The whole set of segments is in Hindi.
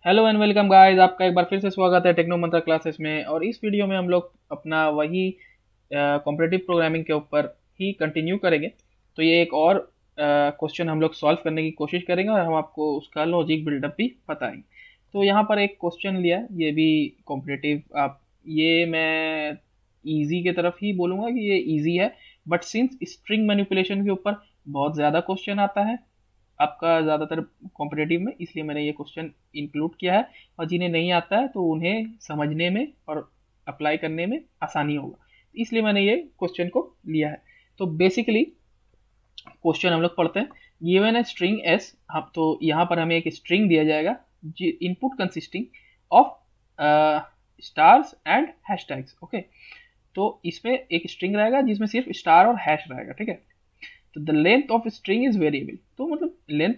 हेलो एंड वेलकम गाइस, आपका एक बार फिर से स्वागत है टेक्नो मंत्रा क्लासेस में। और इस वीडियो में हम लोग अपना वही कॉम्पिटिटिव प्रोग्रामिंग के ऊपर ही कंटिन्यू करेंगे। तो ये एक और क्वेश्चन हम लोग सॉल्व करने की कोशिश करेंगे और हम आपको उसका लॉजिक बिल्डअप भी बताएंगे। तो यहाँ पर एक क्वेश्चन लिया है, ये भी कॉम्पिटिटिव। आप ये मैं इजी के तरफ ही बोलूँगा कि ये इजी है, बट सिंस स्ट्रिंग मैनिपुलेशन के ऊपर बहुत ज़्यादा क्वेश्चन आता है आपका ज़्यादातर कॉम्पिटिटिव में, इसलिए मैंने ये क्वेश्चन इंक्लूड किया है। और जिन्हें नहीं आता है तो उन्हें समझने में और अप्लाई करने में आसानी होगा, इसलिए मैंने ये क्वेश्चन को लिया है। तो बेसिकली क्वेश्चन हम लोग पढ़ते हैं। गिवन है स्ट्रिंग एस, हम तो यहाँ पर हमें एक स्ट्रिंग दिया जाएगा input consisting of stars and hashtags. Okay, तो इसमें एक स्ट्रिंग रहेगा जिसमें सिर्फ स्टार और हैश रहेगा। ठीक है, तो the length of string is variable, तो मतलब लेंथ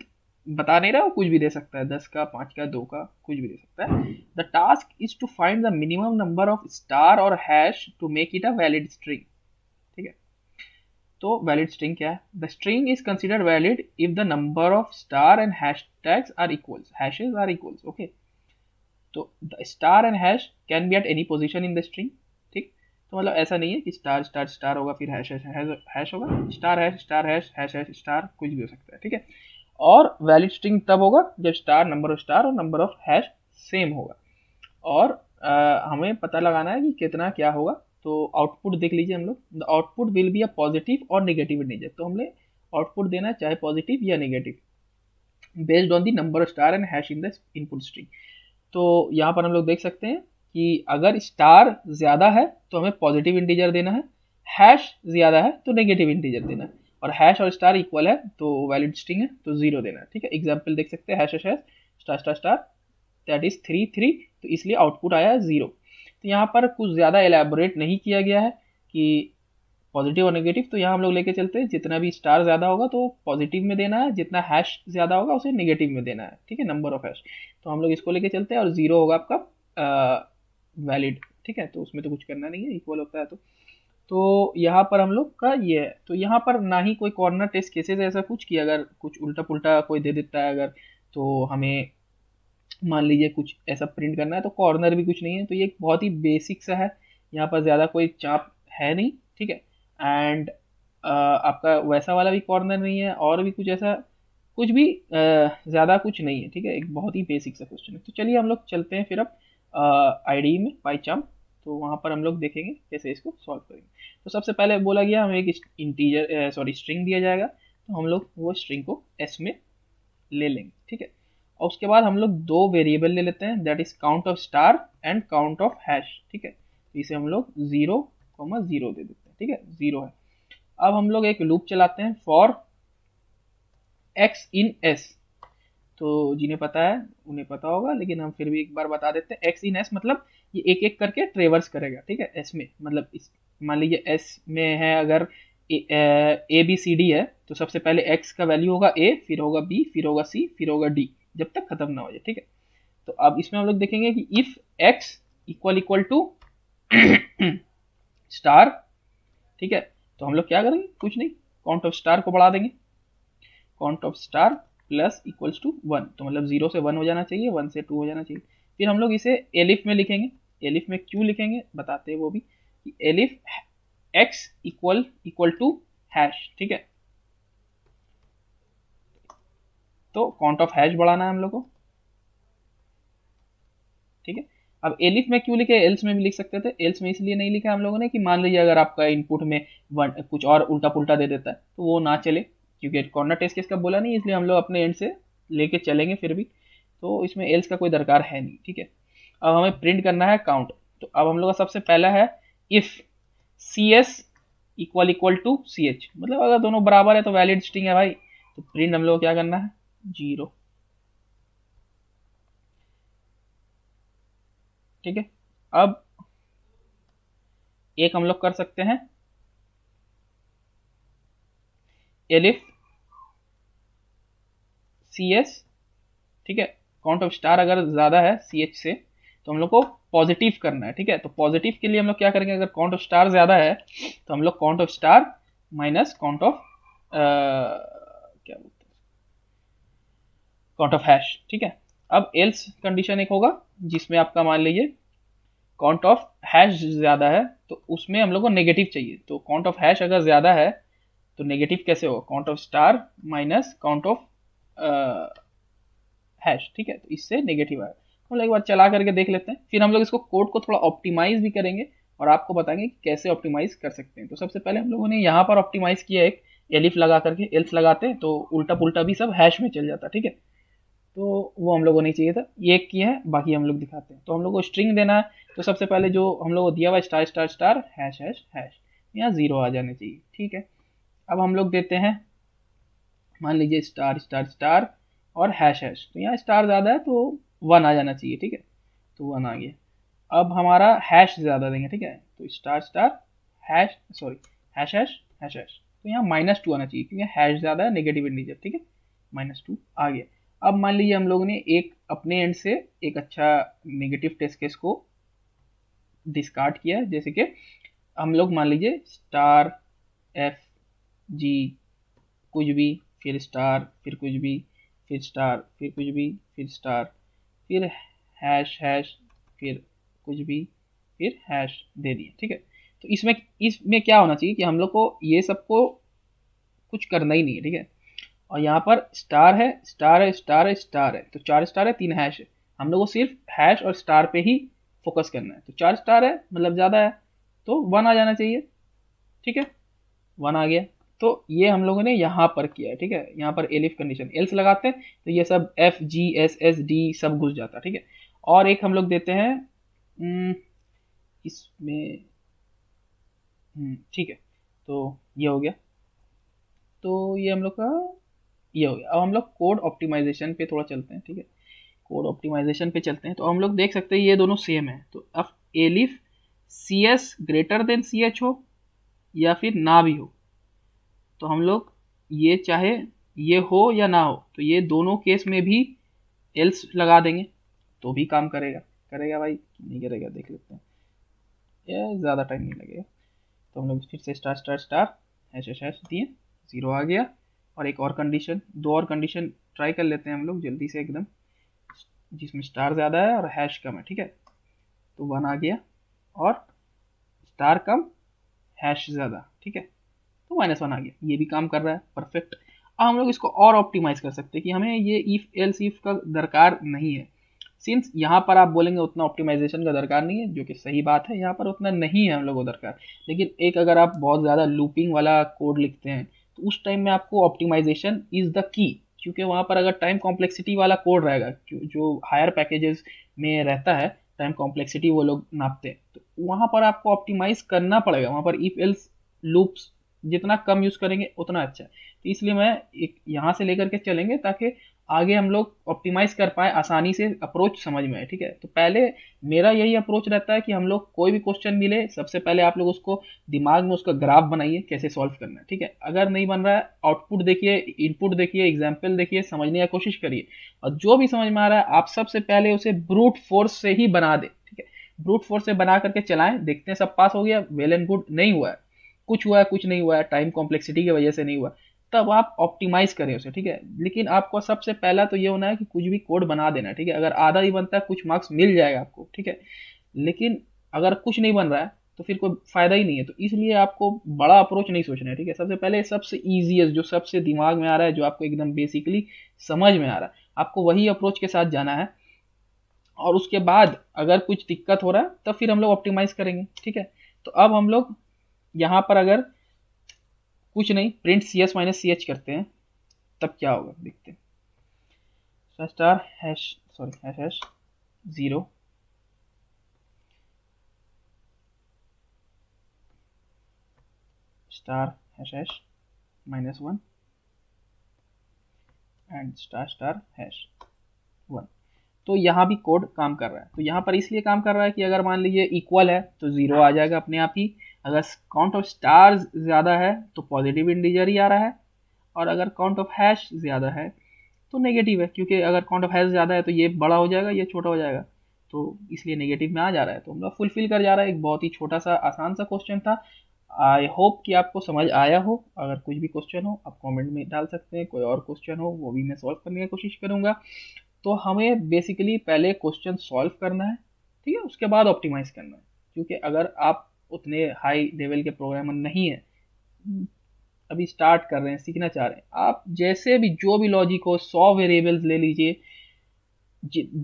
बता नहीं रहा, वो कुछ भी दे सकता है, 10 का, 5 का, 2 का, कुछ भी दे सकता है। The task is to find the minimum number of star और hash to make it a valid string. ठीक है, तो वैलिड स्ट्रिंग क्या है? The string is considered valid if the number of star and hash tags are equals, hashes are equals. Okay, तो the star and hash can be at any position in the string. ठीक, तो मतलब ऐसा नहीं है कि स्टार स्टार स्टार होगा फिर हैश हैश हैश होगा, star hash hash hash star, कुछ भी हो सकता है। ठीक है, और वैलिड स्ट्रिंग तब होगा जब स्टार, नंबर ऑफ स्टार और नंबर ऑफ हैश सेम होगा। और हमें पता लगाना है कि कितना क्या होगा। तो आउटपुट देख लीजिए हम लोग, the output will be a positive और नेगेटिव इंटीजर। तो हमने आउटपुट देना है चाहे पॉजिटिव या negative, based on the number of star and hash in the input string. तो यहाँ पर हम लोग देख सकते हैं कि अगर स्टार ज़्यादा है तो हमें पॉजिटिव इंटीजर देना है, हैश ज़्यादा है तो नेगेटिव इंटीजर देना है, और हैश और स्टार इक्वल है तो वैलिड स्ट्रिंग है तो जीरो देना है। ठीक है, एग्जाम्पल देख सकते हैं, hash hash star star star, that is 3 3, तो इसलिए आउटपुट आया जीरो। तो यहाँ पर कुछ ज़्यादा एलैबोरेट नहीं किया गया है कि पॉजिटिव और नेगेटिव। तो यहाँ हम लोग लेके चलते हैं, जितना भी स्टार ज़्यादा होगा तो पॉजिटिव में देना है, जितना हैश ज़्यादा होगा उसे नेगेटिव में देना है। ठीक है, नंबर ऑफ हैश। तो हम लोग इसको लेके चलते हैं और जीरो होगा आपका वैलिड। ठीक है, तो उसमें तो कुछ करना नहीं है, इक्वल होता है तो यहाँ पर हम लोग का ये है। तो यहाँ पर ना ही कोई कॉर्नर टेस्ट केसेस ऐसा कुछ कि अगर कुछ उल्टा पुल्टा कोई दे देता है अगर, तो हमें मान लीजिए कुछ ऐसा प्रिंट करना है, तो कॉर्नर भी कुछ नहीं है। तो ये एक बहुत ही बेसिक सा है, यहाँ पर ज़्यादा कोई चाप है नहीं। ठीक है, एंड आपका वैसा वाला भी कॉर्नर नहीं है और भी कुछ ऐसा कुछ भी ज़्यादा कुछ नहीं है। ठीक है, एक बहुत ही बेसिक सा क्वेश्चन है। तो चलिए हम लोग चलते हैं फिर अब आईडी में पाईचार्म। तो वहाँ पर हम लोग देखेंगे कैसे इसको सॉल्व करेंगे। तो सबसे पहले बोला गया हमें एक इंटीजर सॉरी स्ट्रिंग दिया जाएगा, तो हम लोग वो स्ट्रिंग को एस में ले लेंगे। ठीक है, और उसके बाद हम लोग दो वेरिएबल ले लेते हैं, that is count of star and count of hash. ठीक है, तो इसे हम लोग 0 0 दे देते हैं। ठीक है, 0 है। अब हम लोग एक लूप चलाते हैं फॉर एक्स इन एस। तो जिन्हें पता है उन्हें पता होगा, लेकिन हम फिर भी एक बार बता देते हैं। एक्स इन एस मतलब ये एक एक करके ट्रेवर्स करेगा। ठीक है, एस में मतलब इस मान लीजिए एस में है अगर ए बी सी डी है, तो सबसे पहले एक्स का वैल्यू होगा ए, फिर होगा बी, फिर होगा सी, फिर होगा डी, जब तक खत्म ना हो जाए। ठीक है, तो अब इसमें हम लोग देखेंगे कि if X equal equal to star. ठीक है, तो हम लोग क्या करेंगे, कुछ नहीं, काउंट ऑफ स्टार को बढ़ा देंगे, count of star plus equals to 1, तो मतलब 0 से 1 हो जाना चाहिए, 1 से 2 हो जाना चाहिए। फिर हम लोग इसे एलिफ में लिखेंगे। एलिफ में क्यों लिखेंगे बताते हैं वो भी, कि elif X equal equal to hash. ठीक है, तो काउंट ऑफ हैश बढ़ाना है हम लोग को। ठीक है, अब एलिफ में क्यों लिखे, एल्स में भी लिख सकते थे। एल्स में इसलिए नहीं लिखा हम लोगों ने कि मान लीजिए अगर आपका इनपुट में कुछ और उल्टा पुल्टा दे देता है तो वो ना चले, क्योंकि कॉर्नर टेस्ट केस का बोला नहीं, इसलिए हम लोग अपने एंड से लेके चलेंगे फिर भी। तो इसमें एल्स का कोई दरकार है नहीं। ठीक है, अब हमें प्रिंट करना है काउंट। तो अब हम लोग का सबसे पहला है if C S equal equal to C H, मतलब अगर दोनों बराबर है तो वैलिड स्ट्रिंग है भाई। तो प्रिंट हम लोग क्या करना है, 0। ठीक है, अब एक हम लोग कर सकते हैं एलिफ सी एस। ठीक है, काउंट ऑफ स्टार अगर ज़्यादा है सी एच से तो हम लोग को पॉजिटिव करना है। ठीक है, तो पॉजिटिव के लिए हम लोग क्या करेंगे, अगर काउंट ऑफ स्टार ज़्यादा है तो हम लोग count of star minus count of क्या बोलते हैं, काउंट ऑफ हैश। ठीक है, अब एल्स कंडीशन एक होगा जिसमें आपका मान लीजिए काउंट ऑफ हैश ज़्यादा है, तो उसमें हम लोग को नेगेटिव चाहिए। तो काउंट ऑफ हैश अगर ज़्यादा है तो नेगेटिव कैसे होगा, count of star minus count of hash, ठीक है, तो इससे नेगेटिव आएगा। हम लोग एक बार चला करके देख लेते हैं, फिर हम लोग इसको कोड को थोड़ा ऑप्टिमाइज भी करेंगे और आपको बताएंगे कि कैसे ऑप्टिमाइज कर सकते हैं। तो सबसे पहले हम लोगों ने यहाँ पर ऑप्टिमाइज किया एक एलिफ लगा करके, एल्स लगाते हैं तो उल्टा पुल्टा भी सब हैश में चल जाता, ठीक है, तो वो हम लोगों को नहीं चाहिए था। ये एक किया है, बाकी हम लोग दिखाते हैं। तो हम लोग को स्ट्रिंग देना है, तो सबसे पहले जो हम लोग को दिया हुआ star star star hash hash hash, यहाँ 0 आ जाने चाहिए, ठीक है। अब हम लोग देते हैं मान लीजिए स्टार स्टार स्टार और हैश हैश, तो यहाँ स्टार ज़्यादा है तो 1 आ जाना चाहिए, ठीक है, तो 1 आ गया। अब हमारा हैश ज़्यादा देंगे, ठीक है, तो star star hash sorry hash hash hash hash, तो यहाँ -2 आना चाहिए क्योंकि हैश ज़्यादा है, नेगेटिव इंटीजर, ठीक है, -2 आ गया। अब मान लीजिए हम लोगों ने एक अपने एंड से एक अच्छा नेगेटिव टेस्ट केस को डिस्कार्ड किया है, जैसे कि हम लोग मान लीजिए स्टार एफ जी कुछ भी, फिर स्टार, फिर कुछ भी, फिर स्टार, फिर कुछ भी, फिर स्टार, फिर हैश हैश, फिर कुछ भी, फिर हैश दे दिए, ठीक है। तो इसमें क्या होना चाहिए कि हम लोग को ये सबको कुछ करना ही नहीं है, ठीक है। और यहाँ पर स्टार है स्टार है स्टार है स्टार है, तो 4 स्टार है 3 हैश है, हम लोग को सिर्फ हैश और स्टार पे ही फोकस करना है। तो 4 स्टार है मतलब ज़्यादा है तो 1 आ जाना चाहिए, ठीक है, 1 आ गया। तो ये हम लोगों ने यहाँ पर किया है, ठीक है, यहाँ पर एलिफ कंडीशन एल्स लगाते हैं तो ये सब F G S S D सब घुस जाता है, ठीक है। और एक हम लोग देते हैं इसमें ठीक है, तो ये हो गया, तो ये हम लोग का ये हो गया। अब हम लोग कोड ऑप्टिमाइजेशन पे थोड़ा चलते हैं, ठीक है, कोड ऑप्टिमाइजेशन पे चलते हैं। तो हम लोग देख सकते हैं ये दोनों सेम है, तो अब elif C S greater than C H हो या फिर ना भी हो, तो हम लोग ये चाहे ये हो या ना हो, तो ये दोनों केस में भी एल्स लगा देंगे तो भी काम करेगा। करेगा भाई नहीं करेगा देख लेते हैं, ये ज़्यादा टाइम नहीं लगेगा। तो हम लोग फिर से star star star hash hash hash दिए, 0 आ गया। और एक और कंडीशन, 2 और कंडीशन ट्राई कर लेते हैं हम लोग जल्दी से एकदम, जिसमें स्टार ज़्यादा है और हैश कम है, ठीक है, तो 1 आ गया। और स्टार कम हैश ज़्यादा, ठीक है, तो -1 आ गया, ये भी काम कर रहा है, परफेक्ट। अब हम लोग इसको और ऑप्टिमाइज कर सकते हैं कि हमें ये इफ एल्स इफ का दरकार नहीं है। सिंस यहाँ पर आप बोलेंगे उतना ऑप्टिमाइजेशन का दरकार नहीं है, जो कि सही बात है, यहाँ पर उतना नहीं है हम लोग को दरकार। लेकिन एक अगर आप बहुत ज़्यादा लूपिंग वाला कोड लिखते हैं तो उस टाइम में आपको ऑप्टिमाइजेशन इज़ द की, क्योंकि वहाँ पर अगर टाइम कॉम्प्लेक्सिटी वाला कोड रहेगा, जो हायर पैकेजेस में रहता है, टाइम कॉम्प्लेक्सिटी वो लोग नापते हैं, तो वहाँ पर आपको ऑप्टिमाइज करना पड़ेगा। वहाँ पर इफ एल्स लूप्स जितना कम यूज़ करेंगे उतना अच्छा है। तो इसलिए मैं एक यहाँ से लेकर के चलेंगे ताकि आगे हम लोग ऑप्टिमाइज कर पाए, आसानी से अप्रोच समझ में आए, ठीक है। तो पहले मेरा यही अप्रोच रहता है कि हम लोग कोई भी क्वेश्चन मिले सबसे पहले आप लोग उसको दिमाग में उसका ग्राफ बनाइए कैसे सॉल्व करना है, ठीक है। अगर नहीं बन रहा है आउटपुट देखिए, इनपुट देखिए, एग्जाम्पल देखिए, समझने की कोशिश करिए, और जो भी समझ में आ रहा है आप सबसे पहले उसे ब्रूट फोर्स से ही बना दे, ठीक है। ब्रूट फोर्स से बना करके चलाएं, देखते हैं सब पास हो गया वेल एंड गुड, नहीं हुआ है कुछ हुआ है कुछ नहीं हुआ है, टाइम कॉम्प्लेक्सिटी की वजह से नहीं हुआ, तब आप ऑप्टिमाइज करें उसे, ठीक है। लेकिन आपको सबसे पहला तो ये होना है कि कुछ भी कोड बना देना है, ठीक है। अगर आधा ही बनता है कुछ मार्क्स मिल जाएगा आपको, ठीक है। लेकिन अगर कुछ नहीं बन रहा है तो फिर कोई फायदा ही नहीं है। तो इसलिए आपको बड़ा अप्रोच नहीं सोचना है, ठीक है। सबसे पहले सबसे ईजीएस्ट जो सबसे दिमाग में आ रहा है, जो आपको एकदम बेसिकली समझ में आ रहा है, आपको वही अप्रोच के साथ जाना है। और उसके बाद अगर कुछ दिक्कत हो रहा है तब फिर हम लोग ऑप्टिमाइज करेंगे, ठीक है। तो अब हम लोग यहाँ पर अगर कुछ नहीं print C S minus C H करते हैं तब क्या होगा देखते हैं। Star hash sorry hash hash 0 star hash hash -1 and star star hash 1। तो यहाँ भी कोड काम कर रहा है। तो यहाँ पर इसलिए काम कर रहा है कि अगर मान लीजिए इक्वल है तो 0 आ जाएगा अपने आप ही, अगर काउंट ऑफ स्टार्स ज़्यादा है तो पॉजिटिव इंटीजर ही आ रहा है, और अगर काउंट ऑफ हैश ज़्यादा है तो नेगेटिव है, क्योंकि अगर काउंट ऑफ हैश ज़्यादा है तो ये बड़ा हो जाएगा ये छोटा हो जाएगा, तो इसलिए नेगेटिव में आ जा रहा है। तो हम लोग फुलफिल कर जा रहा है। एक बहुत ही छोटा सा आसान सा क्वेश्चन था। आई होप कि आपको समझ आया हो। अगर कुछ भी क्वेश्चन हो आप कमेंट में डाल सकते हैं, कोई और क्वेश्चन हो वो भी मैं सॉल्व करने की कोशिश करूँगा। तो हमें बेसिकली पहले क्वेश्चन सॉल्व करना है, ठीक है, उसके बाद ऑप्टिमाइज करना है। क्योंकि अगर आप उतने हाई लेवल के प्रोग्रामर नहीं है, अभी स्टार्ट कर रहे हैं, सीखना चाह रहे हैं, आप जैसे भी जो भी लॉजिक हो 100 वेरिएबल्स ले लीजिए,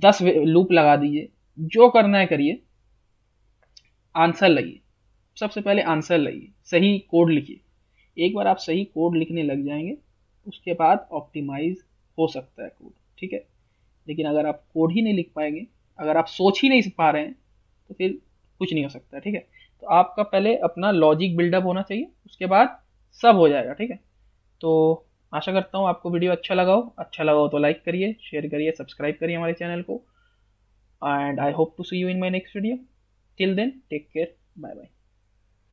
10 लूप लगा दीजिए, जो करना है करिए, आंसर लाइए। सबसे पहले आंसर लाइए, सही कोड लिखिए। एक बार आप सही कोड लिखने लग जाएंगे, उसके बाद ऑप्टिमाइज हो सकता है कोड, ठीक है। लेकिन अगर आप कोड ही नहीं लिख पाएंगे, अगर आप सोच ही नहीं पा रहे हैं, तो फिर कुछ नहीं हो सकता, ठीक है। तो आपका पहले अपना लॉजिक बिल्डअप होना चाहिए, उसके बाद सब हो जाएगा, ठीक है। तो आशा करता हूँ आपको वीडियो अच्छा लगा हो तो लाइक करिए, शेयर करिए, सब्सक्राइब करिए हमारे चैनल को, and I hope to see you in my next video. Till then take care, bye bye.